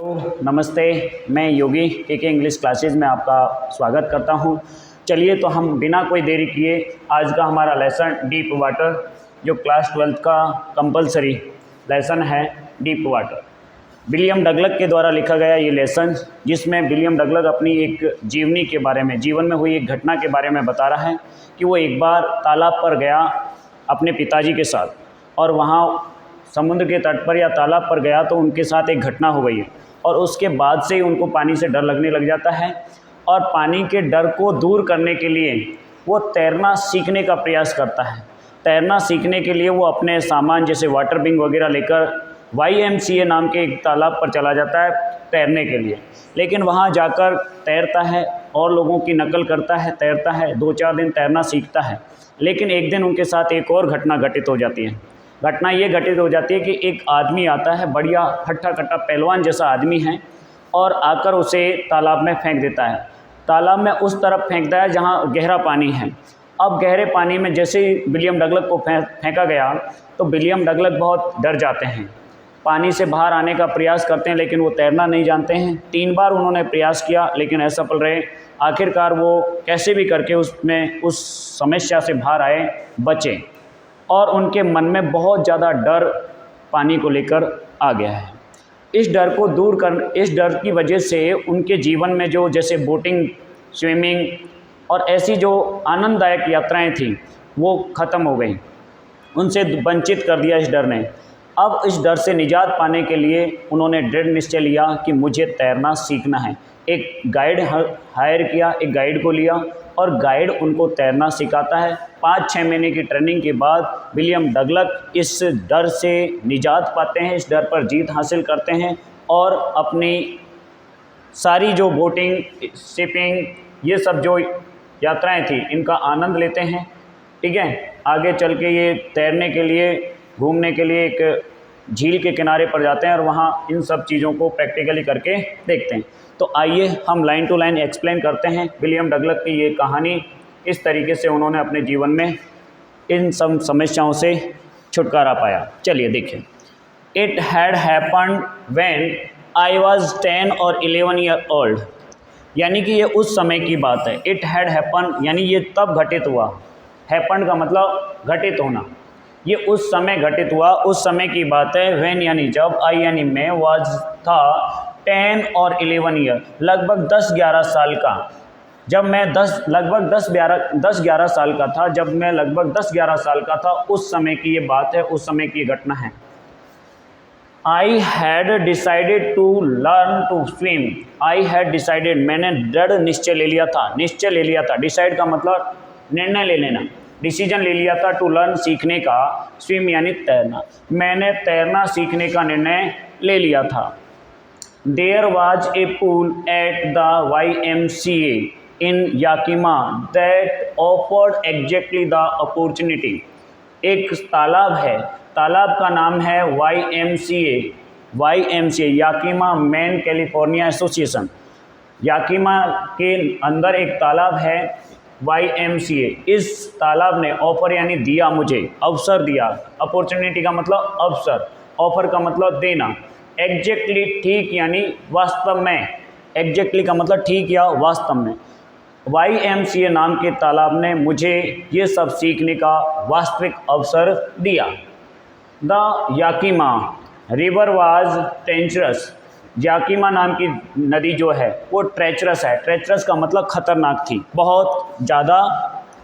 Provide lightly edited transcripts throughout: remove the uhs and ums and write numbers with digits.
तो नमस्ते, मैं योगी के इंग्लिश क्लासेस में आपका स्वागत करता हूं। चलिए तो हम बिना कोई देरी किए आज का हमारा लेसन डीप वाटर, जो क्लास 12th का कंपलसरी लेसन है डीप वाटर, विलियम डगलस के द्वारा लिखा गया ये लेसन, जिसमें विलियम डगलस अपनी एक जीवनी के बारे में, जीवन में हुई एक घटना के बारे में बता रहा है कि वो एक बार तालाब पर गया अपने पिताजी के साथ, और वहाँ समुद्र के तट पर या तालाब पर गया तो उनके साथ एक घटना हो गई है, और उसके बाद से ही उनको पानी से डर लगने लग जाता है। और पानी के डर को दूर करने के लिए वो तैरना सीखने का प्रयास करता है। तैरना सीखने के लिए वो अपने सामान जैसे वाटर बिंग वगैरह लेकर YMCA नाम के एक तालाब पर चला जाता है तैरने के लिए। लेकिन वहाँ जाकर तैरता है और लोगों की नकल करता है, तैरता है, 2-4 दिन तैरना सीखता है। लेकिन एक दिन उनके साथ एक और घटना घटित हो जाती है। घटना ये घटित हो जाती है कि एक आदमी आता है, बढ़िया हट्टा कट्टा पहलवान जैसा आदमी है, और आकर उसे तालाब में फेंक देता है। तालाब में उस तरफ फेंकता है जहाँ गहरा पानी है। अब गहरे पानी में जैसे ही विलियम डगलस को फेंका गया तो विलियम डगलस बहुत डर जाते हैं, पानी से बाहर आने का प्रयास करते हैं, लेकिन वो तैरना नहीं जानते हैं। 3 बार उन्होंने प्रयास किया लेकिन असफल रहे। आखिरकार वो कैसे भी करके उस समस्या से बाहर आए, बचे, और उनके मन में बहुत ज़्यादा डर पानी को लेकर आ गया है। इस डर को दूर कर, इस डर की वजह से उनके जीवन में जो जैसे बोटिंग, स्विमिंग और ऐसी जो आनंददायक यात्राएं थी वो ख़त्म हो गई, उनसे वंचित कर दिया इस डर ने। अब इस डर से निजात पाने के लिए उन्होंने दृढ़ निश्चय लिया कि मुझे तैरना सीखना है। एक गाइड हायर किया, एक गाइड को लिया, और गाइड उनको तैरना सिखाता है। 5-6 महीने की ट्रेनिंग के बाद विलियम डगलस इस डर से निजात पाते हैं, इस डर पर जीत हासिल करते हैं, और अपनी सारी जो बोटिंग, शिपिंग, ये सब जो यात्राएं थी इनका आनंद लेते हैं। ठीक है, आगे चल के ये तैरने के लिए, घूमने के लिए एक झील के किनारे पर जाते हैं और वहाँ इन सब चीज़ों को प्रैक्टिकली करके देखते हैं। तो आइए हम लाइन टू लाइन एक्सप्लेन करते हैं विलियम डगलस की ये कहानी, इस तरीके से उन्होंने अपने जीवन में इन सब समस्याओं से छुटकारा पाया। चलिए देखिए। It had happened when I was 10 और 11 ईयर ओल्ड, यानी कि ये उस समय की बात है। इट हैड हैपन यानी ये तब घटित हुआ, हैपन का मतलब घटित होना, ये उस समय घटित हुआ, उस समय की बात है। व्हेन यानी जब, आई यानी मैं, वाज था 10 और 11 ईयर, लगभग 10-11 साल का। जब मैं 10-11 साल का था, जब मैं लगभग 10-11 साल का था, उस समय की ये बात है, उस समय की घटना है। I had decided to learn to swim. I had decided, मैंने दृढ़ निश्चय ले लिया था, निश्चय ले लिया था। डिसाइड का मतलब निर्णय ले लेना, डिसीजन ले लिया था। टू लर्न सीखने का, स्विम यानी तैरना, मैंने तैरना सीखने का निर्णय ले लिया था। There was a pool at the YMCA in Yakima that offered exactly the opportunity. एक तालाब है, तालाब का नाम है YMCA Yakima man California association. Yakima के अंदर एक तालाब है YMCA। इस तालाब ने ऑफर यानी दिया, मुझे अवसर दिया। अपॉर्चुनिटी का मतलब अवसर, ऑफर का मतलब देना। एग्जैक्टली ठीक यानी वास्तव में, एग्जैक्टली का मतलब ठीक या वास्तव में। YMCA नाम के तालाब ने मुझे ये सब सीखने का वास्तविक अवसर दिया। The Yakima river was treacherous. Yakima नाम की नदी जो है वो ट्रेचरस है। ट्रेचरस का मतलब खतरनाक थी, बहुत ज़्यादा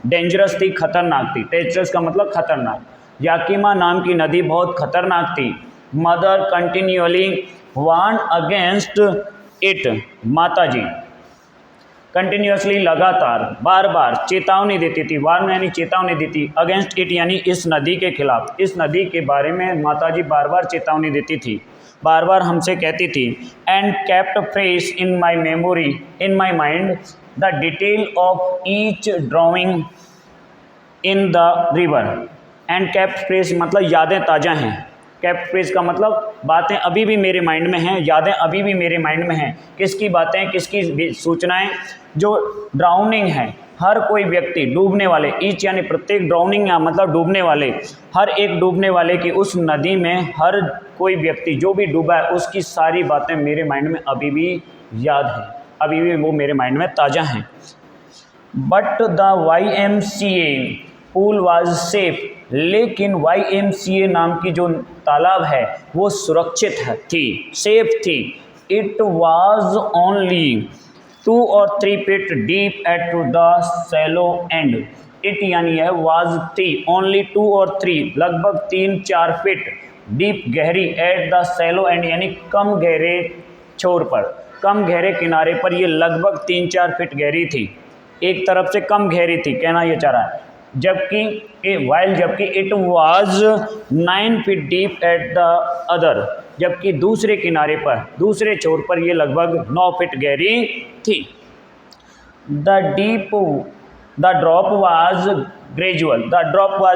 डेंजरस थी, खतरनाक थी। ट्रेचरस का मतलब खतरनाक। याकिमा नाम की नदी बहुत खतरनाक थी। Mother continually warn against it. माताजी कंटिन्यूअसली, लगातार, बार बार चेतावनी देती थी। वार्न यानी चेतावनी देती, अगेंस्ट इट यानी इस नदी के खिलाफ। इस नदी के बारे में माताजी बार बार चेतावनी देती थी, बार बार हमसे कहती थी। And kept fresh in my memory, in my mind the detail of each drawing in the river. And kept fresh मतलब यादें ताज़ा हैं। केप्ट फ्रेश का मतलब बातें अभी भी मेरे माइंड में हैं, यादें अभी भी मेरे माइंड में हैं। किसकी बातें, किसकी सूचनाएं? जो ड्राउनिंग है, हर कोई व्यक्ति डूबने वाले, ईच यानी प्रत्येक, ड्राउनिंग या मतलब डूबने वाले, हर एक डूबने वाले की उस नदी में हर कोई व्यक्ति जो भी डूबा है उसकी सारी बातें मेरे माइंड में अभी भी याद है, अभी भी वो मेरे माइंड में ताज़ा हैं। But the YMCA pool was safe, लेकिन YMCA नाम की जो तालाब है वो सुरक्षित थी, सेफ थी। It was only 2 or 3 feet deep at the shallow end. It यानी है वाज थी, ओनली 2 or 3 लगभग 3-4 फीट डीप गहरी, एट द सैलो एंड यानी कम गहरे छोर पर, कम गहरे किनारे पर ये लगभग 3-4 फीट गहरी थी, एक तरफ से कम गहरी थी, कहना ये चाह रहा है। जबकि it was 9 feet deep at the other, जबकि दूसरे किनारे पर, दूसरे छोर पर ये लगभग 9 फीट गहरी थी। द ड्रॉप वाज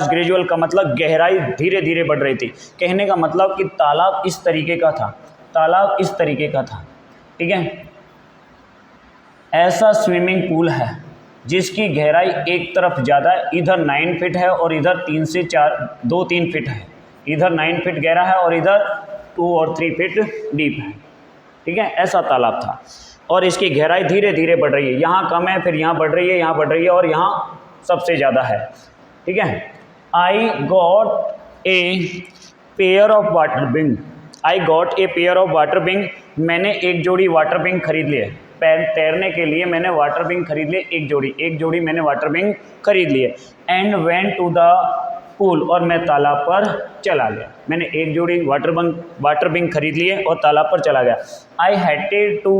ग्रेजुअल का मतलब गहराई धीरे धीरे बढ़ रही थी, कहने का मतलब कि तालाब इस तरीके का था, तालाब इस तरीके का था, ठीक है। ऐसा स्विमिंग पूल है जिसकी गहराई एक तरफ ज़्यादा है, इधर 9 फीट है और इधर 2-3 फीट है, इधर 9 फीट गहरा है और इधर 2 और 3 फीट डीप है, ठीक है। ऐसा तालाब था और इसकी गहराई धीरे धीरे बढ़ रही है, यहाँ कम है, फिर यहाँ बढ़ रही है, यहाँ बढ़ रही है और यहाँ सबसे ज़्यादा है, ठीक है। I got a pair of water बिंग, मैंने एक जोड़ी वाटर बिंग खरीद लिए, तैरने के लिए मैंने वाटर बिंग खरीद लिए, एक जोड़ी मैंने वाटर बिंग खरीद लिए। And went to the pool, और मैं तालाब पर चला गया, मैंने एक जोड़ी वाटर बिंग खरीद लिए और तालाब पर चला गया। आई हैटेड टू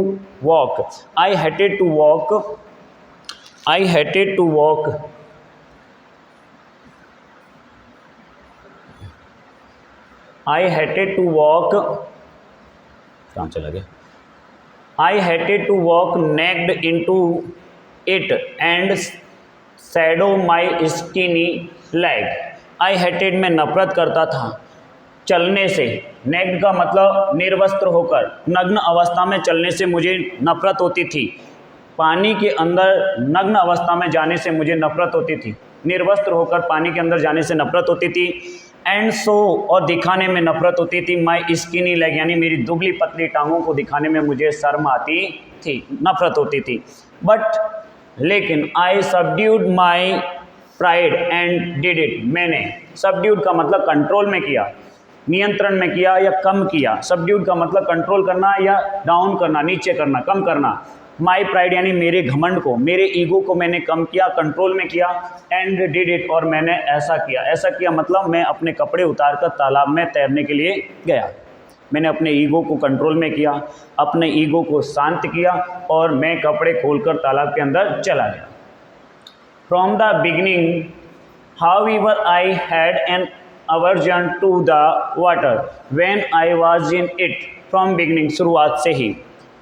वॉक कहाँ चला गया? I hated to walk naked into it and shadow my skinny leg. I hated में नफरत करता था चलने से, नेक्ड का मतलब निर्वस्त्र होकर, नग्न अवस्था में चलने से मुझे नफरत होती थी, पानी के अंदर नग्न अवस्था में जाने से मुझे नफरत होती थी, निर्वस्त्र होकर पानी के अंदर जाने से नफरत होती थी। एंड सो, और दिखाने में नफरत होती थी, माई स्किनी लेग यानी मेरी दुबली पतली टांगों को दिखाने में मुझे शर्म आती थी, नफरत होती थी। बट लेकिन I subdued my pride and did it, मैंने सबड्यूड का मतलब कंट्रोल में किया, नियंत्रण में किया या कम किया, सबड्यूड का मतलब कंट्रोल करना या डाउन करना, नीचे करना, कम करना। माई प्राइड यानी मेरे घमंड को, मेरे ईगो को मैंने कम किया, कंट्रोल में किया। एंड डिड इट, और मैंने ऐसा किया मतलब मैं अपने कपड़े उतार कर तालाब में तैरने के लिए गया, मैंने अपने ईगो को कंट्रोल में किया, अपने ईगो को शांत किया और मैं कपड़े खोलकर तालाब के अंदर चला गया। From the beginning however I had an aversion to the water when I was in it. From beginning शुरुआत से ही,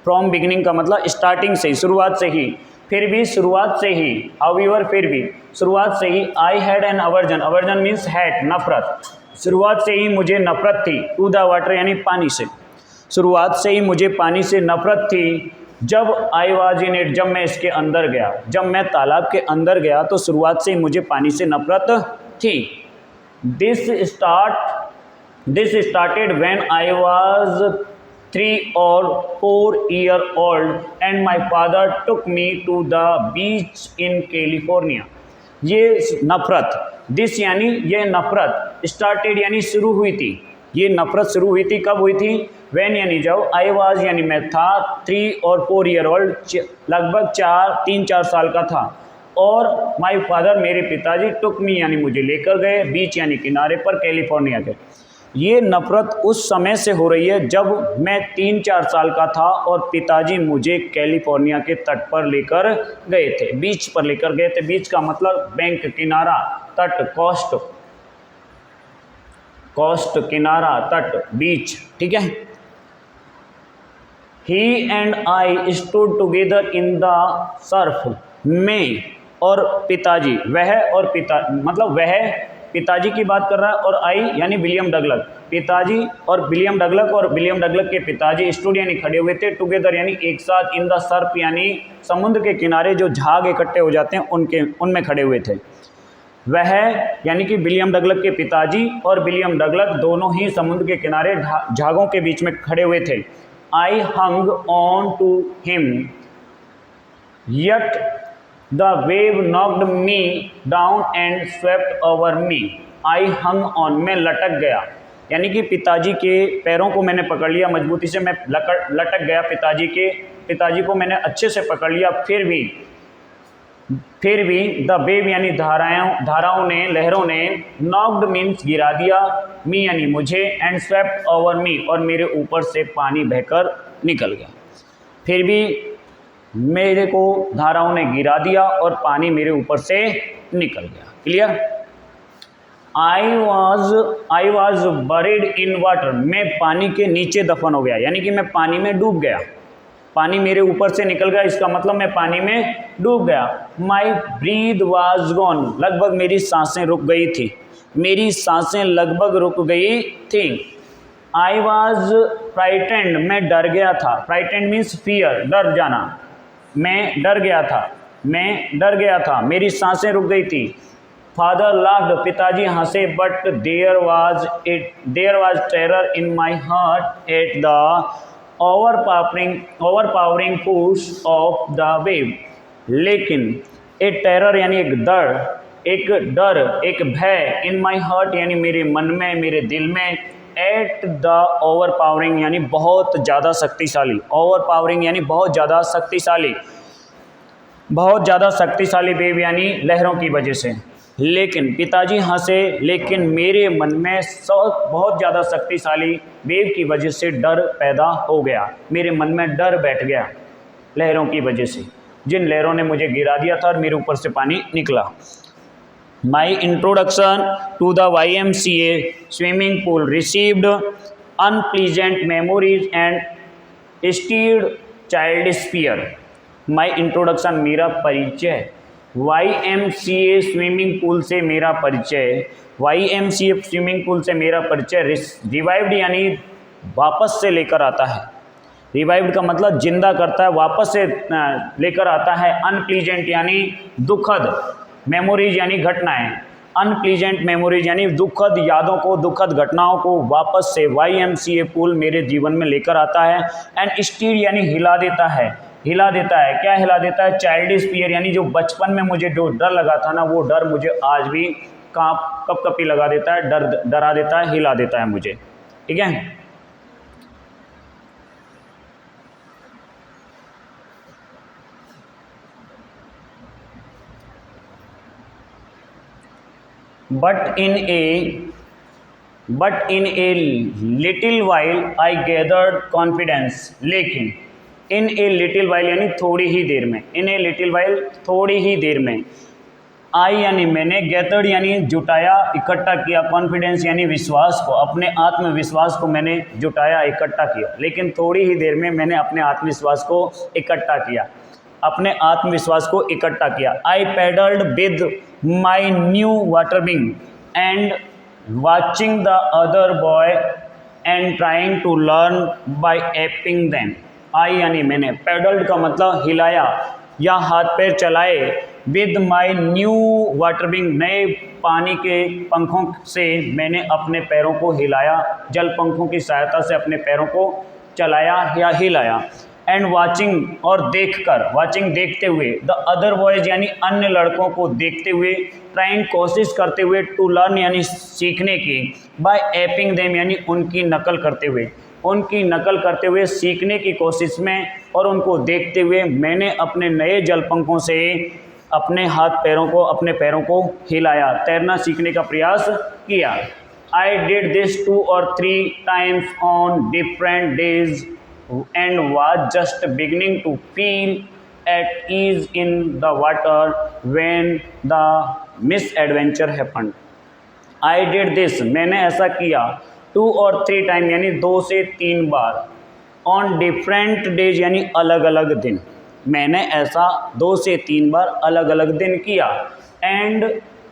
फ्रॉम बिगिनिंग का मतलब स्टार्टिंग से ही, शुरुआत से ही, फिर भी शुरुआत से ही, हाउएवर फिर भी, शुरुआत से ही। I had an aversion means had नफरत, शुरुआत से ही मुझे नफरत थी, टू द वाटर यानी पानी से, शुरुआत से ही मुझे पानी से नफरत थी। जब आई वाज इन इट, जब मैं इसके अंदर गया, जब मैं तालाब के अंदर गया तो शुरुआत से ही मुझे पानी से नफरत थी। This started when I was 3 or 4 year old and my father took me to the beach in California। ये नफरत, दिस यानी ये नफरत, स्टार्टेड यानी शुरू हुई थी, ये नफरत शुरू हुई थी, कब हुई थी? व्हेन यानी जब, आई वाज यानी मैं था, 3 और 4 year old लगभग 3-4 साल का था, और माई फादर मेरे पिताजी टुक मी यानी मुझे लेकर गए, बीच यानी किनारे पर, कैलिफोर्निया के। ये नफ़रत उस समय से हो रही है जब मैं 3-4 साल का था और पिताजी मुझे कैलिफोर्निया के तट पर लेकर गए थे, बीच पर लेकर गए थे। बीच का मतलब बैंक, किनारा, तट, कोस्ट, किनारा, तट, बीच, ठीक है। He and I stood together in the surf, मैं और पिताजी, वह और पिता मतलब वह पिताजी की बात कर रहा है, और आई यानी विलियम डगलस, पिताजी और विलियम डगलस के पिताजी स्टूड यानी खड़े हुए थे, टुगेदर यानी एक साथ, इन द सर्फ यानी समुद्र के किनारे जो झाग इकट्ठे हो जाते हैं उनमें खड़े हुए थे। वह यानी कि विलियम डगलस के पिताजी और विलियम डगलस दोनों ही समुद्र के किनारे झागों के बीच में खड़े हुए थे। I hung on to him yet the wave knocked me down and swept over me। I hung on, मैं लटक गया, यानी कि पिताजी के पैरों को मैंने पकड़ लिया मजबूती से, मैं लटक गया पिताजी को मैंने अच्छे से पकड़ लिया। फिर भी द वेव यानी धाराओं ने, लहरों ने, नॉक्ड मीन्स गिरा दिया, मी यानी मुझे, एंड स्वेप्ट ओवर मी और मेरे ऊपर से पानी बहकर निकल गया। फिर भी मेरे को धाराओं ने गिरा दिया और पानी मेरे ऊपर से निकल गया। Clear? I was buried in water, मैं पानी के नीचे दफन हो गया, यानी कि मैं पानी में डूब गया, पानी मेरे ऊपर से निकल गया, इसका मतलब मैं पानी में डूब गया। माई ब्रीथ वॉज गॉन, लगभग मेरी सांसें रुक गई थी, मेरी सांसें लगभग रुक गई थी। आई वॉज फ्राइटेंड, मैं डर गया था, फ्राइटेंड मीन्स फियर, डर जाना, मैं डर गया था, मेरी सांसें रुक गई थी। फादर लाफ्ड, पिताजी हंसे, but there was terror in my heart at the overpowering push of the wave. लेकिन एक टेरर यानी एक डर, एक भय, इन माई हार्ट यानी मेरे मन में, मेरे दिल में, एट द ओवरपावरिंग यानी बहुत ज़्यादा शक्तिशाली, ओवरपावरिंग यानी बहुत ज़्यादा शक्तिशाली वेव यानी लहरों की वजह से। लेकिन पिताजी हंसे, लेकिन मेरे मन में बहुत ज़्यादा शक्तिशाली वेव की वजह से डर पैदा हो गया, मेरे मन में डर बैठ गया लहरों की वजह से, जिन लहरों ने मुझे गिरा दिया था और मेरे ऊपर से पानी निकला। My introduction to the YMCA swimming pool received unpleasant memories and stirred childish fear। My introduction मेरा परिचय, YMCA स्विमिंग पूल से मेरा परिचय, YMCA स्विमिंग पूल से मेरा परिचय रिवाइव्ड यानी वापस से लेकर आता है, रिवाइव्ड का मतलब जिंदा करता है, वापस से लेकर आता है। अनप्लीजेंट यानी दुखद, मेमोरीज यानी घटनाएं, अनप्लीजेंट मेमोरीज यानी दुखद यादों को, दुखद घटनाओं को वापस से YMCA पूल मेरे जीवन में लेकर आता है। एंड स्टीर यानी हिला देता है, क्या हिला देता है? चाइल्डिश फियर यानी जो बचपन में मुझे जो डर लगा था ना, वो डर मुझे आज भी कपकपी लगा देता है, डरा देता है, हिला देता है मुझे। ठीक है, But in a little while I gathered confidence। लेकिन in a little while यानी थोड़ी ही देर में, in a little while थोड़ी ही देर में, I यानी मैंने, gathered यानी जुटाया, इकट्ठा किया, confidence यानी विश्वास को, अपने आत्मविश्वास को मैंने जुटाया, इकट्ठा किया। लेकिन थोड़ी ही देर में मैंने अपने आत्मविश्वास को इकट्ठा किया, I paddled with my new water बिंग and watching the other boy and trying to learn by aping them. I यानी मैंने, पैडल्ड का मतलब हिलाया या हाथ पैर चलाए, विद माई न्यू वाटर बिंग नए पानी के पंखों से मैंने अपने पैरों को हिलाया, जल पंखों की सहायता से अपने पैरों को चलाया या हिलाया। एंड वाचिंग और देखकर, वाचिंग देखते हुए, द अदर बॉयज यानी अन्य लड़कों को देखते हुए, ट्राइंग कोशिश करते हुए, टू लर्न यानी सीखने की, बाय एपिंग देम यानी उनकी नकल करते हुए सीखने की कोशिश में और उनको देखते हुए मैंने अपने नए जल पंखों से अपने अपने पैरों को हिलाया, तैरना सीखने का प्रयास किया। I did this 2 or 3 times on different days and was just beginning to feel at ease in the water when the misadventure happened। I did this मैंने ऐसा किया 2 or 3 टाइम यानी 2 से 3 बार, on different days यानी अलग अलग दिन, मैंने ऐसा 2 से 3 बार अलग अलग दिन किया। and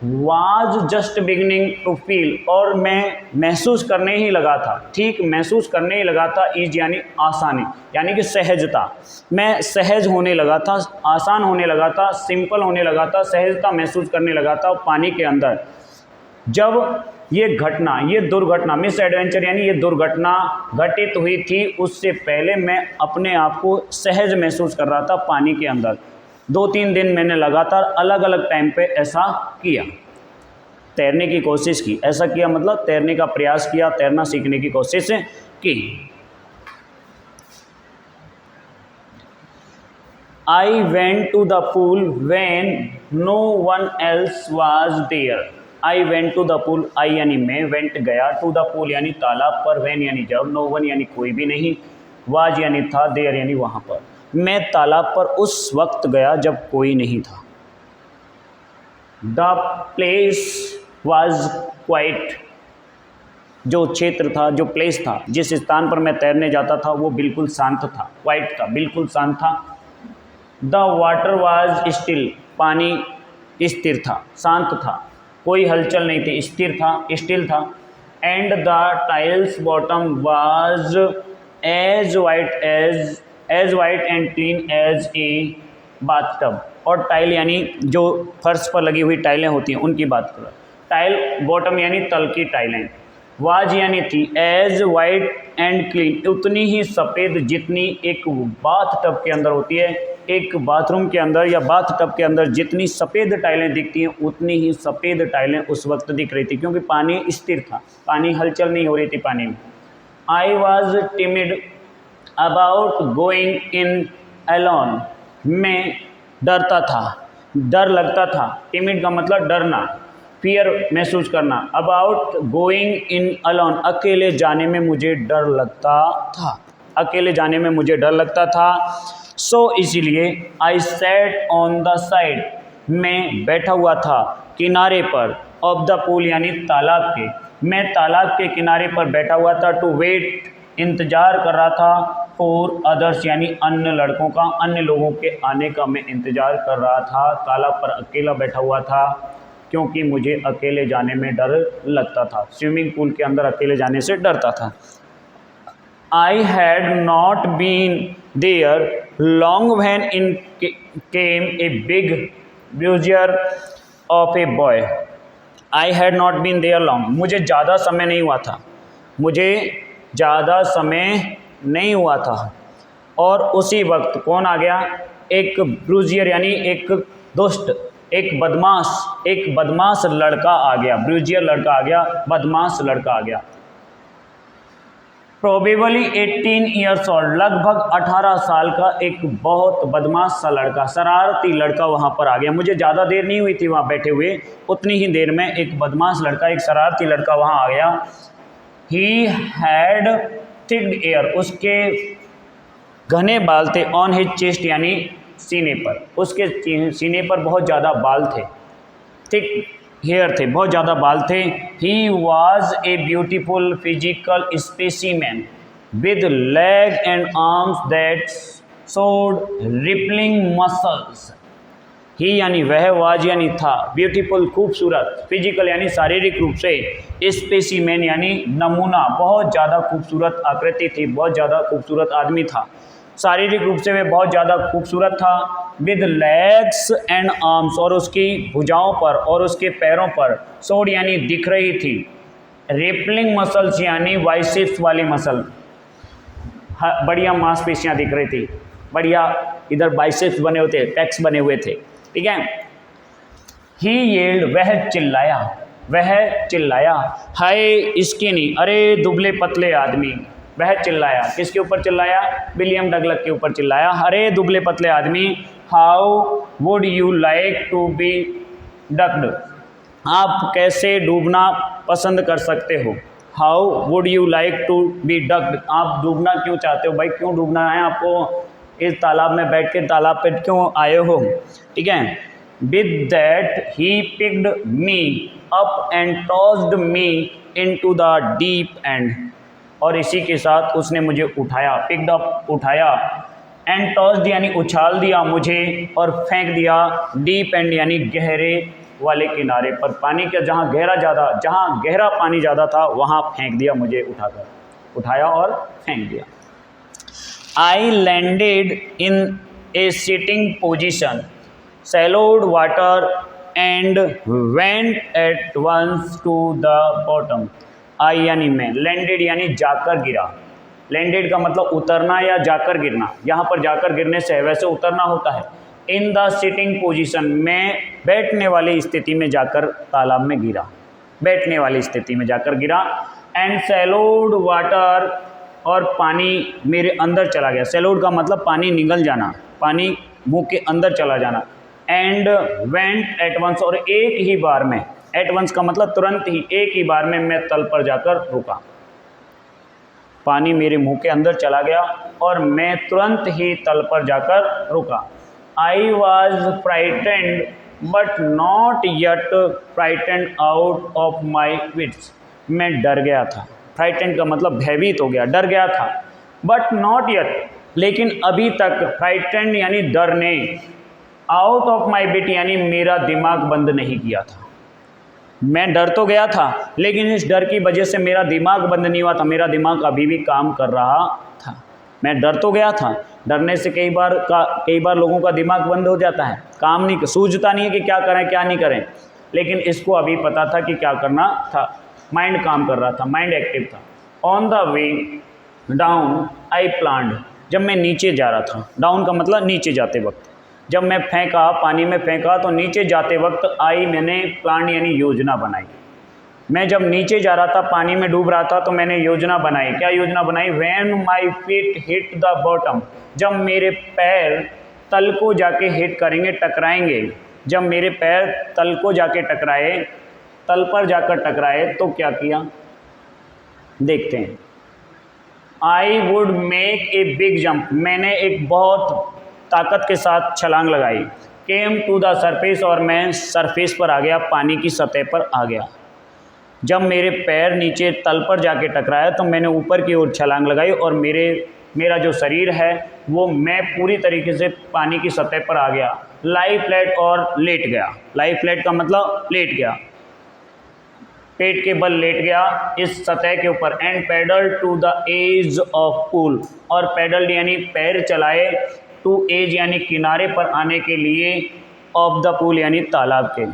was just beginning to feel, और मैं महसूस करने ही लगा था, ठीक महसूस करने ही लगा था, ईज यानी आसानी यानी कि सहजता, मैं सहज होने लगा था, आसान होने लगा था, सिंपल होने लगा था, सहजता महसूस करने लगा था पानी के अंदर। जब ये घटना, ये दुर्घटना, मिस एडवेंचर यानी ये दुर्घटना घटित हुई थी, उससे पहले मैं अपने आप को सहज महसूस कर रहा था पानी के अंदर। 2-3 दिन मैंने लगातार अलग अलग टाइम पे ऐसा किया, तैरने की कोशिश की। ऐसा किया मतलब तैरने का प्रयास किया, तैरना सीखने की कोशिश की। I went to the pool when no one else was there. I went to the pool, I यानी मैं, वेंट गया, टू द पूल यानी तालाब पर, व्हेन यानी जब, नो वन यानी कोई भी नहीं, वाज यानी था, देयर यानी वहाँ पर। मैं तालाब पर उस वक्त गया जब कोई नहीं था। द प्लेस वाज क्वाइट, जो क्षेत्र था, जो प्लेस था, जिस स्थान पर मैं तैरने जाता था वो बिल्कुल शांत था, क्वाइट था, बिल्कुल शांत था। द वाटर वाज स्टिल, पानी स्थिर था, शांत था, कोई हलचल नहीं थी, स्थिर था, स्टिल था। And the tiles bottom was as white and clean as a bathtub, और टाइल यानी जो फर्श पर लगी हुई टाइलें होती हैं उनकी बात कर, टाइल बॉटम यानी तल की टाइलें, वाज यानी थी, एज वाइट एंड क्लीन उतनी ही सफ़ेद जितनी एक बाथ टब के अंदर होती है, एक बाथरूम के अंदर या बाथ टब के अंदर जितनी सफ़ेद टाइलें दिखती हैं उतनी ही सफ़ेद टाइलें उस वक्त दिख रही थी, क्योंकि पानी स्थिर था, पानी हलचल नहीं हो रही थी पानी में। I was timid about going in alone, मैं डरता था, डर लगता था, टिमिड का मतलब डरना, फियर महसूस करना, अबाउट गोइंग इन अलोन अकेले जाने में मुझे डर लगता था, अकेले जाने में मुझे डर लगता था। सो इसीलिए I sat on the side, मैं बैठा हुआ था किनारे पर, ऑफ द पूल यानी तालाब के, मैं तालाब के किनारे पर बैठा हुआ था, टू वेट इंतज़ार कर रहा था, फॉर अदर्स यानी अन्य लड़कों का, अन्य लोगों के आने का मैं इंतज़ार कर रहा था। तालाब पर अकेला बैठा हुआ था क्योंकि मुझे अकेले जाने में डर लगता था, स्विमिंग पूल के अंदर अकेले जाने से डरता था। I had not been there long when in came a big bruiser of a boy. I had not been there long, मुझे ज़्यादा समय नहीं हुआ था, मुझे ज़्यादा समय नहीं हुआ था, और उसी वक्त कौन आ गया, एक ब्रूजियर यानी एक दुष्ट, एक बदमाश लड़का आ गया, ब्रूजियर लड़का आ गया, बदमाश लड़का आ गया। प्रोबेबली 18 ईयर्स ओल्ड, लगभग 18 साल का एक बहुत बदमाश सा लड़का, शरारती लड़का वहाँ पर आ गया। मुझे ज़्यादा देर नहीं हुई थी वहाँ बैठे हुए, उतनी ही देर में एक बदमाश लड़का, एक शरारती लड़का वहाँ आ गया। ही हैड थिक एयर, उसके घने बाल थे, ऑन हिज चेस्ट यानी सीने पर, उसके सीने पर बहुत ज़्यादा बाल थे, थिक हेयर थे, बहुत ज़्यादा बाल थे। He was a beautiful physical specimen with leg and arms that showed rippling muscles. He यानी वह, वाज यानी था, ब्यूटीफुल खूबसूरत, फिजिकल यानी शारीरिक रूप से, स्पेसिमेन यानी नमूना, बहुत ज़्यादा खूबसूरत आकृति थी, बहुत ज़्यादा खूबसूरत आदमी था, शारीरिक रूप से वह बहुत ज़्यादा खूबसूरत था। विद लेग्स एंड आर्म्स, और उसकी भुजाओं पर और उसके पैरों पर, शोड यानी दिख रही थी, रिपलिंग मसल्स यानी बाइसेप्स वाली मसल, बढ़िया मांसपेशियाँ दिख रही थी, बढ़िया इधर बाइसेप्स बने हुए थे, पैक्स बने हुए थे, ठीक है। ही येल्ड, वह चिल्लाया, हाय स्किनी, अरे दुबले पतले आदमी, वह चिल्लाया, किसके ऊपर चिल्लाया, विलियम डगलस के ऊपर चिल्लाया, अरे दुबले पतले आदमी, how would you like to be ducked, आप कैसे डूबना पसंद कर सकते हो, how would you like to be ducked, आप डूबना क्यों चाहते हो, भाई क्यों डूबना है आपको, इस तालाब में बैठ के तालाब पे क्यों आए हो, ठीक है। With that he picked me up and tossed me into the deep and, और इसी के साथ उसने मुझे उठाया, पिक्ड अप उठाया, एंड टॉस्ड यानी उछाल दिया मुझे, और फेंक दिया, डीप एंड यानी गहरे वाले किनारे पर, पानी का जहाँ गहरा पानी ज़्यादा था वहाँ फेंक दिया मुझे, उठाया और फेंक दिया। I landed in a sitting position, swallowed water and went at once to the bottom. I यानी मैं, लैंडेड यानी जाकर गिरा। लैंडेड का मतलब उतरना या जाकर गिरना, यहाँ पर जाकर गिरने से है, वैसे उतरना होता है। इन द सिटिंग पोजीशन, मैं बैठने वाली स्थिति में जाकर तालाब में गिरा, बैठने वाली स्थिति में जाकर गिरा। एंड सैलोड वाटर, और पानी मेरे अंदर चला गया। सैलोड का मतलब पानी निगल जाना, पानी मुंह के अंदर चला जाना। एंड वेंट एट वंस, और एक ही बार में, एट वंस का मतलब तुरंत ही, एक ही बार में मैं तल पर जाकर रुका। पानी मेरे मुंह के अंदर चला गया और मैं तुरंत ही तल पर जाकर रुका। I was frightened but not yet frightened out of my wits, मैं डर गया था। फ्राइटेंड का मतलब भयभीत हो गया, डर गया था। बट नॉट यट, लेकिन अभी तक, फ्राइटेंड यानी डरने, आउट ऑफ माई विट यानी मेरा दिमाग बंद नहीं किया था। मैं डर तो गया था लेकिन इस डर की वजह से मेरा दिमाग बंद नहीं हुआ था, मेरा दिमाग अभी भी काम कर रहा था। मैं डर तो गया था, डरने से कई बार लोगों का दिमाग बंद हो जाता है, काम नहीं, सूझता नहीं है कि क्या करें क्या नहीं करें, लेकिन इसको अभी पता था कि क्या करना था। माइंड काम कर रहा था, माइंड एक्टिव था। On the way down I planned, जब मैं नीचे जा रहा था, डाउन का मतलब नीचे जाते वक्त, जब मैं फेंका, पानी में फेंका तो नीचे जाते वक्त आई, मैंने प्लान यानी योजना बनाई। मैं जब नीचे जा रहा था, पानी में डूब रहा था, तो मैंने योजना बनाई। क्या योजना बनाई? When my feet hit the bottom, जब मेरे पैर तल को जाके हिट करेंगे, टकराएंगे, जब मेरे पैर तल को जाके टकराए, तल पर जाकर टकराए, तो क्या किया देखते हैं। I would make a big jump, मैंने एक बहुत ताकत के साथ छलांग लगाई। केम टू द सरफेस, और मैं सरफेस पर आ गया, पानी की सतह पर आ गया। जब मेरे पैर नीचे तल पर जाके टकराया तो मैंने ऊपर की ओर छलांग लगाई और मेरा जो शरीर है वो, मैं पूरी तरीके से पानी की सतह पर आ गया। लाई फ्लैट, और लेट गया। लाई फ्लैट का मतलब लेट गया, पेट के बल लेट गया इस सतह के ऊपर। And paddle to the edge of pool, और पैडल यानी पैर चलाए, टू एज यानी किनारे पर आने के लिए, ऑफ द पूल यानी तालाब के।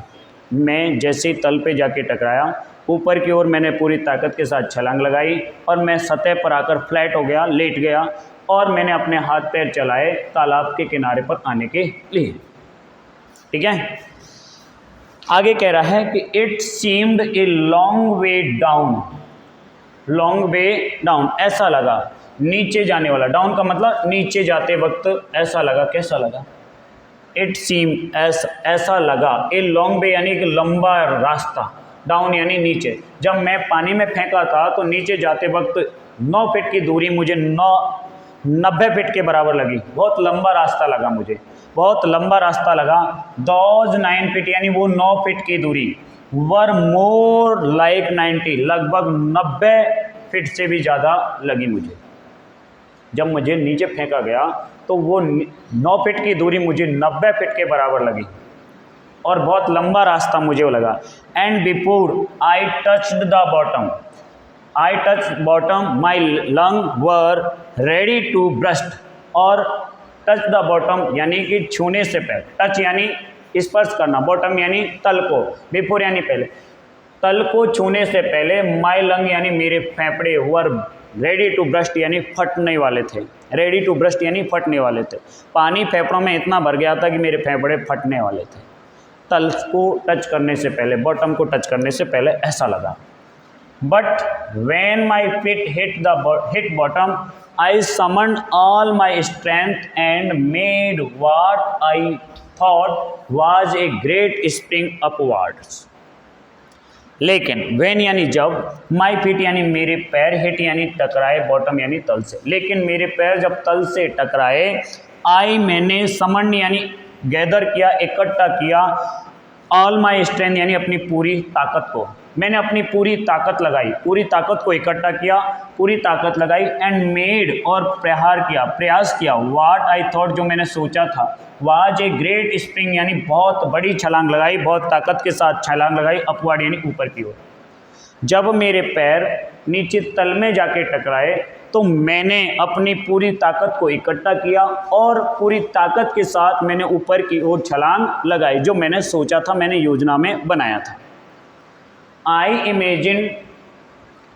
मैं जैसे तल पे जाके टकराया, ऊपर की ओर मैंने पूरी ताकत के साथ छलांग लगाई और मैं सतह पर आकर फ्लैट हो गया, लेट गया, और मैंने अपने हाथ पैर चलाए तालाब के किनारे पर आने के लिए। ठीक है, आगे कह रहा है कि it seemed a long way down, long way down, ऐसा लगा, नीचे जाने वाला, डाउन का मतलब नीचे जाते वक्त ऐसा लगा। कैसा लगा? इट सीम, ऐसा लगा, ए लॉन्ग वे यानी कि लंबा रास्ता, डाउन यानी नीचे। जब मैं पानी में फेंका था तो नीचे जाते वक्त 9 फीट की दूरी मुझे 90 फीट के बराबर लगी, बहुत लंबा रास्ता लगा मुझे, बहुत लंबा रास्ता लगा। दोज 9 फीट यानी वो 9 फीट की दूरी, वर मोर लाइक 90, लगभग 90 फीट से भी ज़्यादा लगी मुझे। जब मुझे नीचे फेंका गया तो वो 9 फीट की दूरी मुझे 90 फीट के बराबर लगी और बहुत लंबा रास्ता मुझे वो लगा। And before I touched the bottom, I touch bottom, my lung were ready to burst, और टच द बॉटम यानी कि छूने से पहले, टच यानी स्पर्श करना, बॉटम यानी तल को, बिफोर यानी पहले, तल को छूने से पहले, माई लंग यानी मेरे फेफड़े, वर रेडी टू ब्रस्ट यानी फटने वाले थे, रेडी टू ब्रस्ट यानी फटने वाले थे। पानी फेफड़ों में इतना भर गया था कि मेरे फेफड़े फटने वाले थे। तल को टच करने से पहले, बॉटम को टच करने से पहले ऐसा लगा। But when my feet hit bottom I summoned all my strength and made what I thought was a great spring upwards. लेकिन व्हेन यानी जब, माई फीट यानी मेरे पैर, हिट यानी टकराए, बॉटम यानी तल से, लेकिन मेरे पैर जब तल से टकराए, आई मैंने समन यानी गैदर किया, इकट्ठा किया, ऑल माई स्ट्रेंथ यानी अपनी पूरी ताकत को, मैंने अपनी पूरी ताकत लगाई, पूरी ताकत को इकट्ठा किया, पूरी ताकत लगाई एंड मेड और प्रयास किया व्हाट आई थॉट जो मैंने सोचा था, वाज ए ग्रेट स्प्रिंग यानी बहुत बड़ी छलांग लगाई, बहुत ताकत के साथ छलांग लगाई, अपवर्ड यानी ऊपर की ओर। जब मेरे पैर नीचे तल में जाके टकराए तो मैंने अपनी पूरी ताकत को इकट्ठा किया और पूरी ताकत के साथ मैंने ऊपर की ओर छलांग लगाई, जो मैंने सोचा था, मैंने योजना में बनाया था। I imagine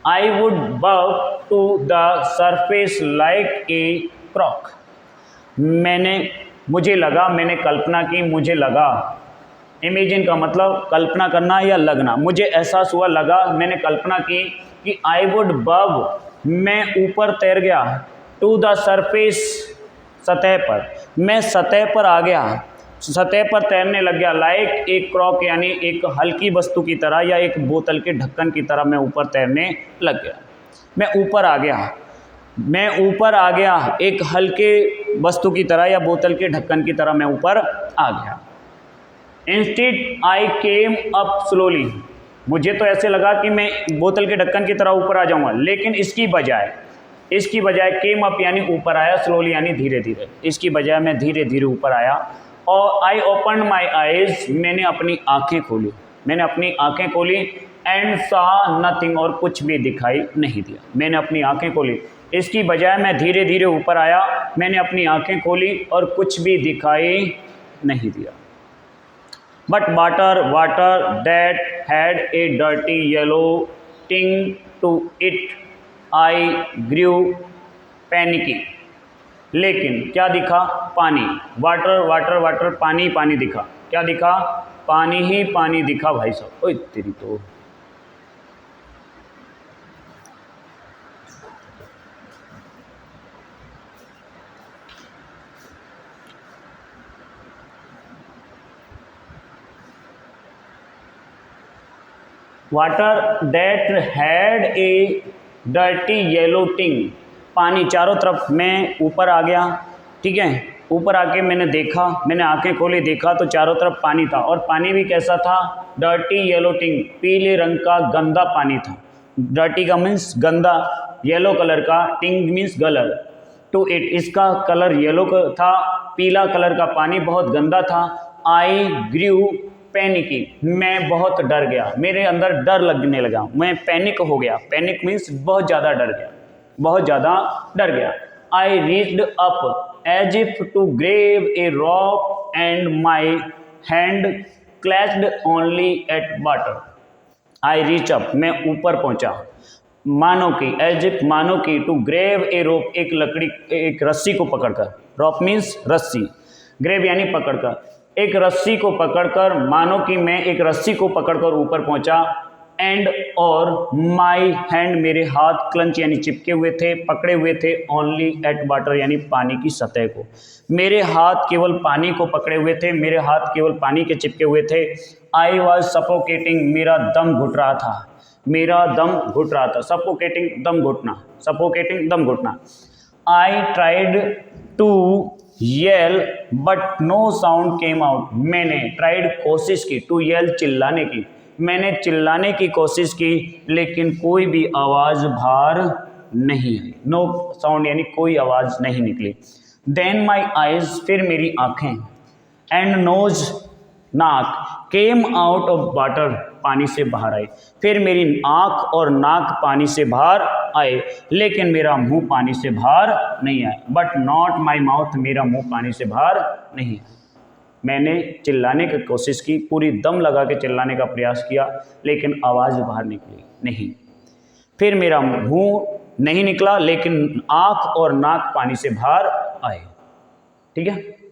I would bob to the surface like a cork, मुझे लगा, मैंने कल्पना की, मुझे लगा, इमेजिन का मतलब कल्पना करना या लगना, मुझे एहसास हुआ, लगा, मैंने कल्पना की कि आई वुड बव, मैं ऊपर तैर गया, टू द सरफेस, सतह पर, मैं सतह पर आ गया, सतह पर तैरने लग गया, लाइक एक क्रॉक यानी एक हल्की वस्तु की तरह या एक बोतल के ढक्कन की तरह मैं ऊपर तैरने लग गया, मैं ऊपर आ गया, मैं ऊपर आ गया, एक हल्के वस्तु की तरह या बोतल के ढक्कन की तरह मैं ऊपर आ गया। Instead I came up slowly, मुझे तो ऐसे लगा कि मैं बोतल के ढक्कन की तरह ऊपर आ जाऊंगा, लेकिन इसकी बजाय केम अप यानी ऊपर आया, स्लोली यानी धीरे धीरे, इसकी बजाय मैं धीरे धीरे ऊपर आया। और आई ओपन माई आइज, मैंने अपनी आंखें खोली, एंड सा नथिंग और कुछ भी दिखाई नहीं दिया, मैंने अपनी आंखें खोली, इसकी बजाय मैं धीरे धीरे ऊपर आया, मैंने अपनी आंखें खोली और कुछ भी दिखाई नहीं दिया। But water that had a dirty yellow tinge to it, I grew panicky, लेकिन क्या दिखा, पानी, वाटर पानी दिखा, क्या दिखा, पानी ही पानी दिखा भाई साहब, ओए तेरी तो। Water that had a dirty yellow टिंग, पानी चारों तरफ, मैं ऊपर आ गया, ठीक है, ऊपर आके मैंने देखा, मैंने आंखें खोली, देखा तो चारों तरफ पानी था, और पानी भी कैसा था, डर्टी येलो टिंग, पीले रंग का गंदा पानी था, डर्टी का मीन्स गंदा, येलो कलर का, टिंग मीन्स कलर, टू इट इसका कलर येलो था, पीला कलर का पानी बहुत गंदा था। आई ग्रू पैनिकी, मैं बहुत डर गया, मेरे अंदर डर लगने लगा, मैं पैनिक हो गया, पैनिक मीन्स बहुत ज़्यादा डर गया, I reached up as if to grab a rock and my hand clutched only at water, I reach up, मैं ऊपर पहुंचा, मानो की, एज इफ मानो की, टू ग्रेव ए रोप, एक रस्सी को पकड़कर, रॉप मीन्स रस्सी, ग्रेव यानी पकड़कर, एक रस्सी को पकड़कर, मानो कि मैं एक रस्सी को पकड़कर ऊपर पहुंचा, एंड और माई हैंड मेरे हाथ क्लंच यानी चिपके हुए थे, पकड़े हुए थे, ओनली एट वाटर यानी पानी की सतह को, मेरे हाथ केवल पानी को पकड़े हुए थे, मेरे हाथ केवल पानी के चिपके हुए थे। आई वॉज सफोकेटिंग, मेरा दम घुट रहा था, सफोकेटिंग दम घुटना, I tried to yell but no sound came out, मैंने ट्राइड कोशिश की, टू येल चिल्लाने की, मैंने चिल्लाने की कोशिश की, लेकिन कोई भी आवाज़ बाहर नहीं आई, नो साउंड यानी कोई आवाज़ नहीं निकली। देन माई आइज, फिर मेरी आँखें, एंड नोज नाक, केम आउट ऑफ वाटर, पानी से बाहर आए, फिर मेरी आँख और नाक पानी से बाहर आए, लेकिन मेरा मुंह पानी से बाहर नहीं आया, बट नॉट माई माउथ, मेरा मुंह पानी से बाहर नहीं आया। मैंने चिल्लाने की कोशिश की, पूरी दम लगा के चिल्लाने का प्रयास किया, लेकिन आवाज़ बाहर निकली नहीं, फिर मेरा मुंह नहीं निकला, लेकिन आँख और नाक पानी से बाहर आए, ठीक है।